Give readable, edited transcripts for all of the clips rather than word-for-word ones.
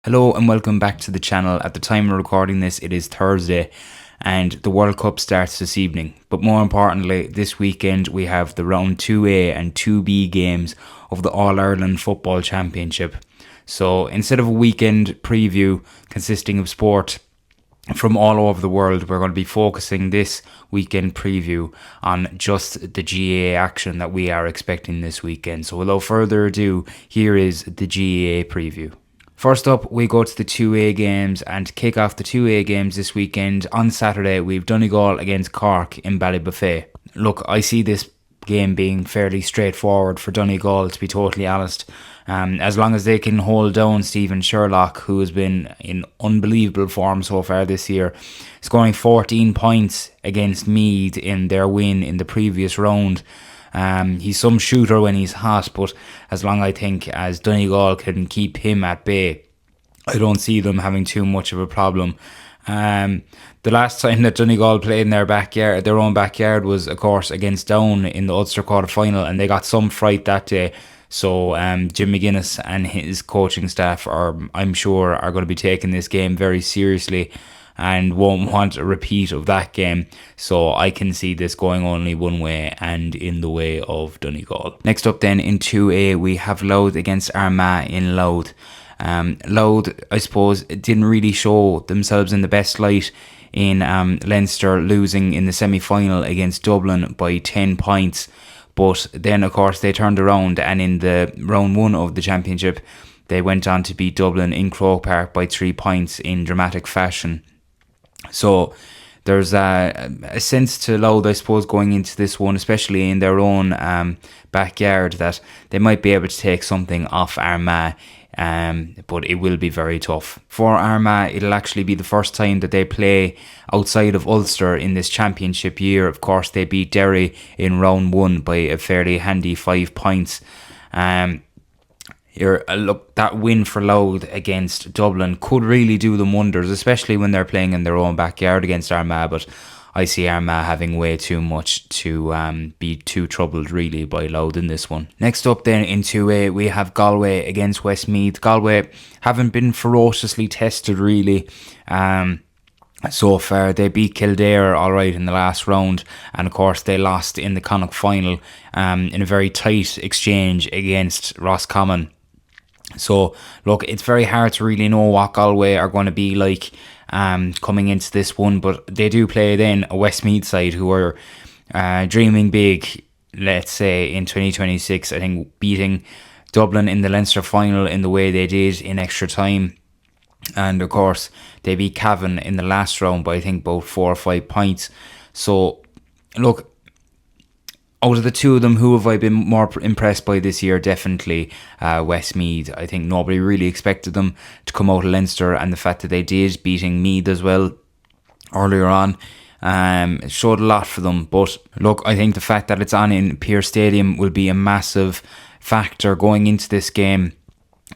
Hello and welcome back to the channel. At the time of recording this, it is Thursday and the World Cup starts this evening. But more importantly, this weekend we have the round 2A and 2B games of the All-Ireland Football Championship. So instead of a weekend preview consisting of sport from all over the world, we're going to be focusing this weekend preview on just the GAA action that we are expecting this weekend. So without further ado, here is the GAA preview. First up, we go to the 2A games, and to kick off the 2A games this weekend, on Saturday, we've Donegal against Cork in Ballybuffet. Look, I see this game being fairly straightforward for Donegal, to be totally honest. As long as they can hold down Stephen Sherlock, who has been in unbelievable form so far this year, scoring 14 points against Meath in their win in the previous round. He's some shooter when he's hot, but as long, I think, as Donegal can keep him at bay, I don't see them having too much of a problem. The last time that Donegal played in their own backyard, was, of course, against Down in the Ulster quarter-final, and they got some fright that day. So Jim McGuinness and his coaching staff I'm sure, are going to be taking this game very seriously and won't want a repeat of that game. So I can see this going only one way, and in the way of Donegal. Next up then in 2A, we have Louth against Armagh in Louth. Louth, I suppose, didn't really show themselves in the best light in Leinster, losing in the semi-final against Dublin by 10 points. But then, of course, they turned around, and in the round 1 of the championship, they went on to beat Dublin in Croke Park by 3 points in dramatic fashion. So there's a sense to Louth, I suppose, going into this one, especially in their own backyard, that they might be able to take something off Armagh. But it will be very tough. For Armagh, it'll actually be the first time that they play outside of Ulster in this championship year. Of course, they beat Derry in round 1 by a fairly handy 5 points. Look, that win for Louth against Dublin could really do them wonders, especially when they're playing in their own backyard against Armagh. But I see Armagh having way too much to be too troubled really by Louth in this one. Next up then in 2A, we have Galway against Westmeath. Galway haven't been ferociously tested really so far. They beat Kildare alright in the last round, and of course they lost in the Connacht final in a very tight exchange against Roscommon. So look, it's very hard to really know what Galway are going to be like coming into this one, but they do play then a Westmeath side who are dreaming big, let's say, in 2026. I think beating Dublin in the Leinster final in the way they did in extra time, and of course they beat Cavan in the last round by I think about 4 or 5 points. So look, out of the two of them, who have I been more impressed by this year? Definitely Westmeath. I think nobody really expected them to come out of Leinster, and the fact that they did, beating Meath as well earlier on, showed a lot for them. But look, I think the fact that it's on in Pearse Stadium will be a massive factor going into this game,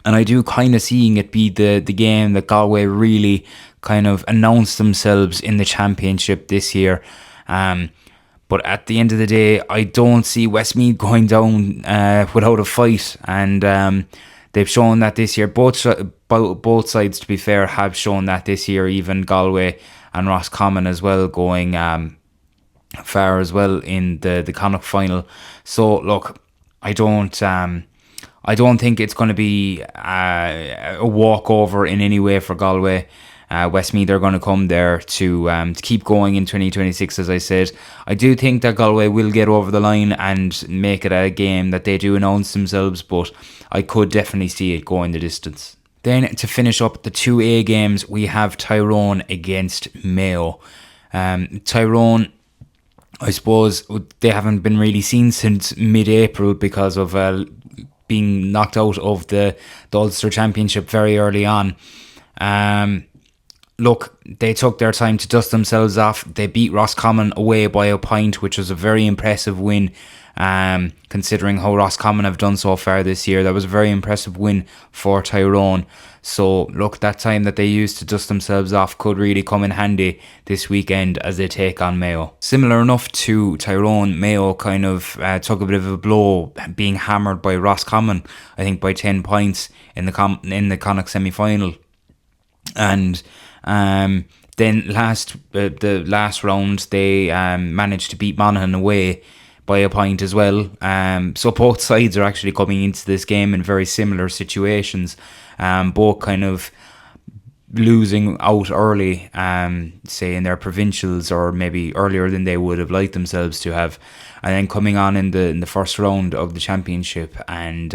and I do kind of seeing it be the game that Galway really kind of announced themselves in the championship this year. But at the end of the day, I don't see Westmeath going down without a fight. And they've shown that this year. Both sides, to be fair, have shown that this year. Even Galway and Roscommon as well, going far as well in the Connacht final. So look, I don't think it's going to be a walkover in any way for Galway. Westmeath are going to come there to keep going in 2026, as I said. I do think that Galway will get over the line and make it a game that they do announce themselves, but I could definitely see it going the distance. Then to finish up the 2A games, we have Tyrone against Mayo. Tyrone, I suppose, they haven't been really seen since mid-April because of being knocked out of the Ulster Championship very early on. Look, they took their time to dust themselves off. They beat Roscommon away by a point, which was a very impressive win, considering how Roscommon have done so far this year. That was a very impressive win for Tyrone. So, look, that time that they used to dust themselves off could really come in handy this weekend as they take on Mayo. Similar enough to Tyrone, Mayo kind of took a bit of a blow, being hammered by Roscommon, I think by 10 points in the Connacht semi-final. And then the last round, they managed to beat Monaghan away by a point as well. So both sides are actually coming into this game in very similar situations. Both kind of losing out early, say in their provincials, or maybe earlier than they would have liked themselves to have, and then coming on in the first round of the championship and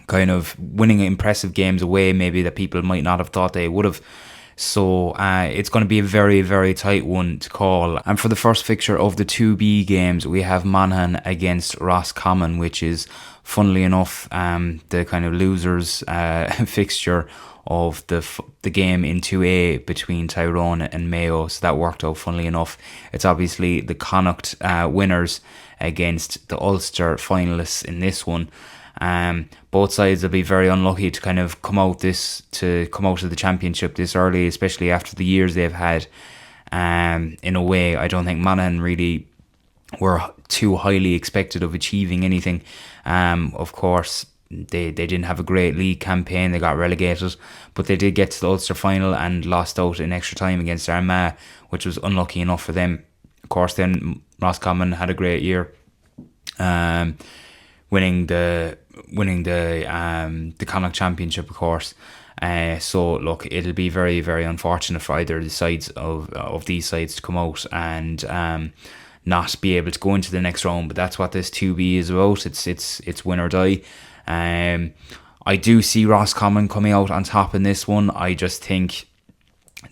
kind of winning impressive games away, maybe that people might not have thought they would have. So it's going to be a very, very tight one to call. And for the first fixture of the 2B games, we have Monaghan against Roscommon, which is, funnily enough, the kind of losers fixture of the game in 2A between Tyrone and Mayo. So that worked out, funnily enough. It's obviously the Connacht winners against the Ulster finalists in this one. Both sides will be very unlucky to kind of come out of the championship this early, especially after the years they've had. In a way, I don't think Monaghan really were too highly expected of achieving anything. Of course, they didn't have a great league campaign. They got relegated, but they did get to the Ulster final and lost out in extra time against Armagh, which was unlucky enough for them. Of course, then Roscommon had a great year, winning the Connacht Championship, of course. So look, it'll be very, very unfortunate for either of the sides of these sides to come out and not be able to go into the next round. But that's what this 2B is about. It's win or die. I do see Roscommon coming out on top in this one. I just think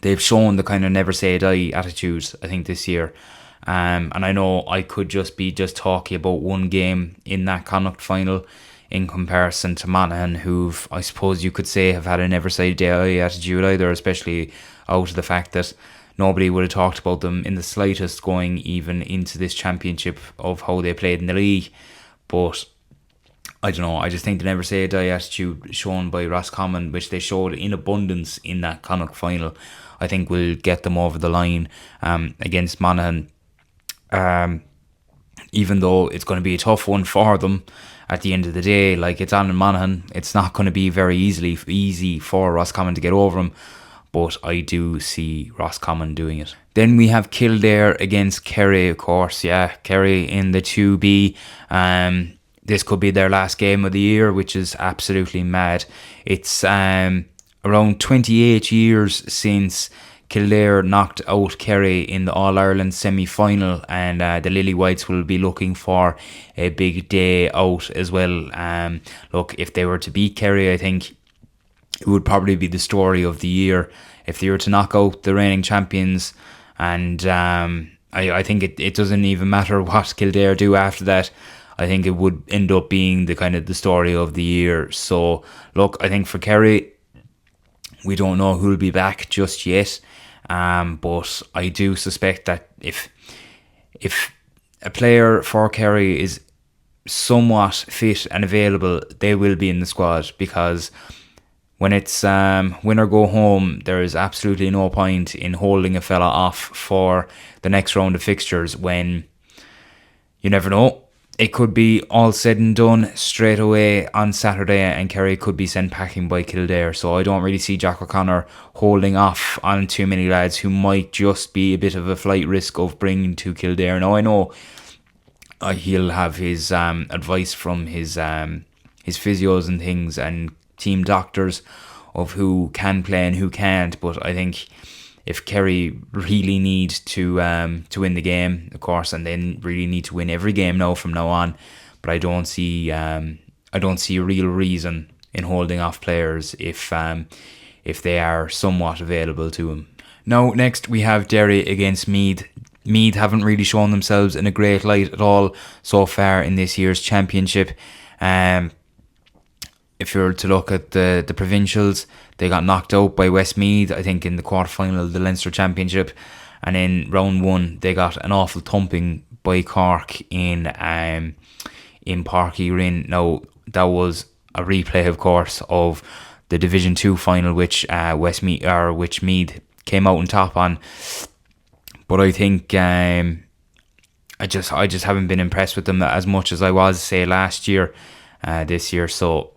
they've shown the kind of never say die attitude, I think, this year. And I know I could just be talking about one game in that Connacht final in comparison to Monaghan, who've, I suppose you could say, have had a never say die attitude either, especially out of the fact that nobody would have talked about them in the slightest going even into this championship of how they played in the league. But I don't know, I just think the never say die attitude shown by Roscommon, which they showed in abundance in that Connacht final, I think will get them over the line against Monaghan. Even though it's going to be a tough one for them at the end of the day, like, it's on in Monaghan, it's not going to be very easy for Roscommon to get over them, but I do see Roscommon doing it. Then we have Kildare against Kerry, of course. Yeah, Kerry in the 2B. This could be their last game of the year, which is absolutely mad. It's around 28 years since Kildare knocked out Kerry in the All-Ireland semi-final, and the Lily Whites will be looking for a big day out as well. Look, if they were to beat Kerry, I think it would probably be the story of the year. If they were to knock out the reigning champions, and I think it doesn't even matter what Kildare do after that, I think it would end up being the kind of the story of the year. So look, I think for Kerry, we don't know who'll be back just yet, but I do suspect that if a player for Kerry is somewhat fit and available, they will be in the squad, because when it's win or go home, there is absolutely no point in holding a fella off for the next round of fixtures when you never know. It could be all said and done straight away on Saturday and Kerry could be sent packing by Kildare. So I don't really see Jack O'Connor holding off on too many lads who might just be a bit of a flight risk of bringing to Kildare. Now, I know he'll have his advice from his physios and things and team doctors of who can play and who can't, but I think if Kerry really need to win the game, of course, and then really need to win every game now from now on, but I don't see a real reason in holding off players if they are somewhat available to him. Now, next we have Derry against Meath. Meath haven't really shown themselves in a great light at all so far in this year's championship. If you were to look at the provincials, they got knocked out by Westmeath, I think, in the quarterfinal of the Leinster Championship, and in round one they got an awful thumping by Cork in Páirc Uí Rinn. Now, that was a replay, of course, of the Division 2 final, which Meath came out on top on. But I think I just haven't been impressed with them as much as I was, say, last year, this year. So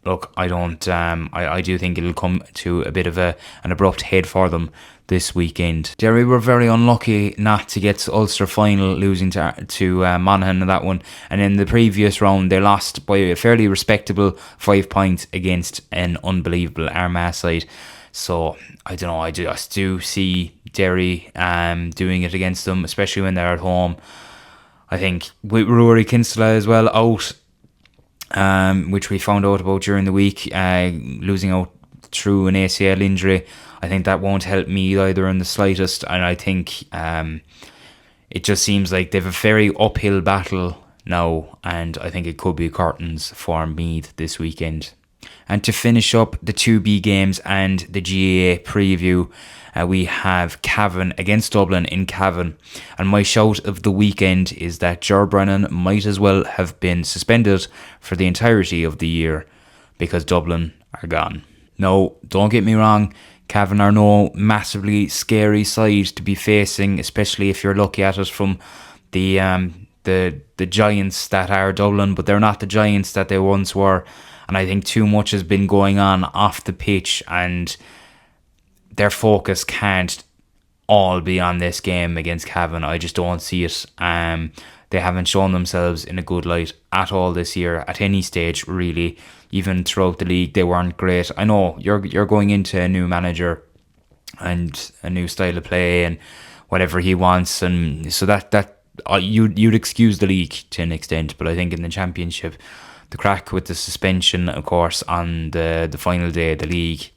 look, I don't. I do think it'll come to a bit of an abrupt head for them this weekend. Derry were very unlucky not to get to Ulster final, losing to Monaghan in that one. And in the previous round, they lost by a fairly respectable 5 points against an unbelievable Armagh side. So I don't know. I just do see Derry doing it against them, especially when they're at home. I think with Rory Kinsella as well out, which we found out about during the week, losing out through an ACL injury. I think that won't help me either in the slightest, and I think it just seems like they've a very uphill battle now, and I think it could be curtains for Meath this weekend. And to finish up the 2B games and the GAA preview, we have Cavan against Dublin in Cavan. And my shout of the weekend is that Ger Brennan might as well have been suspended for the entirety of the year because Dublin are gone. No, don't get me wrong, Cavan are no massively scary side to be facing, especially if you're lucky at it from the giants that are Dublin, but they're not the giants that they once were. And I think too much has been going on off the pitch, and their focus can't all be on this game against Cavan. I just don't see it. They haven't shown themselves in a good light at all this year, at any stage really. Even throughout the league, they weren't great. I know you're going into a new manager and a new style of play and whatever he wants, and so that you'd excuse the league to an extent. But I think in the championship, the crack with the suspension, of course, on the final day of the league,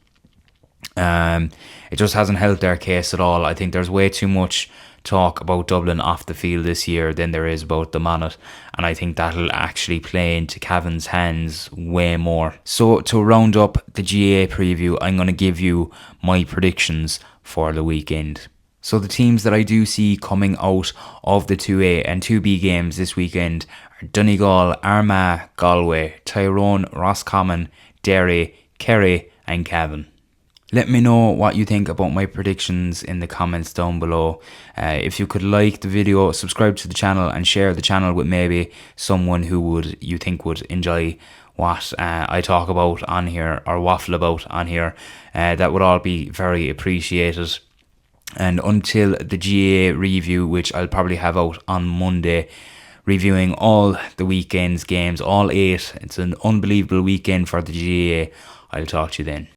it just hasn't helped their case at all. I think there's way too much talk about Dublin off the field this year than there is about them on it, and I think that'll actually play into Cavan's hands way more. So to round up the GAA preview, I'm going to give you my predictions for the weekend. So the teams that I do see coming out of the 2A and 2B games this weekend are Donegal, Armagh, Galway, Tyrone, Roscommon, Derry, Kerry and Cavan. Let me know what you think about my predictions in the comments down below. If you could like the video, subscribe to the channel and share the channel with maybe someone who you think would enjoy what I talk about on here or waffle about on here. That would all be very appreciated. And until the GAA review, which I'll probably have out on Monday, reviewing all the weekend's games, all 8. It's an unbelievable weekend for the GAA. I'll talk to you then.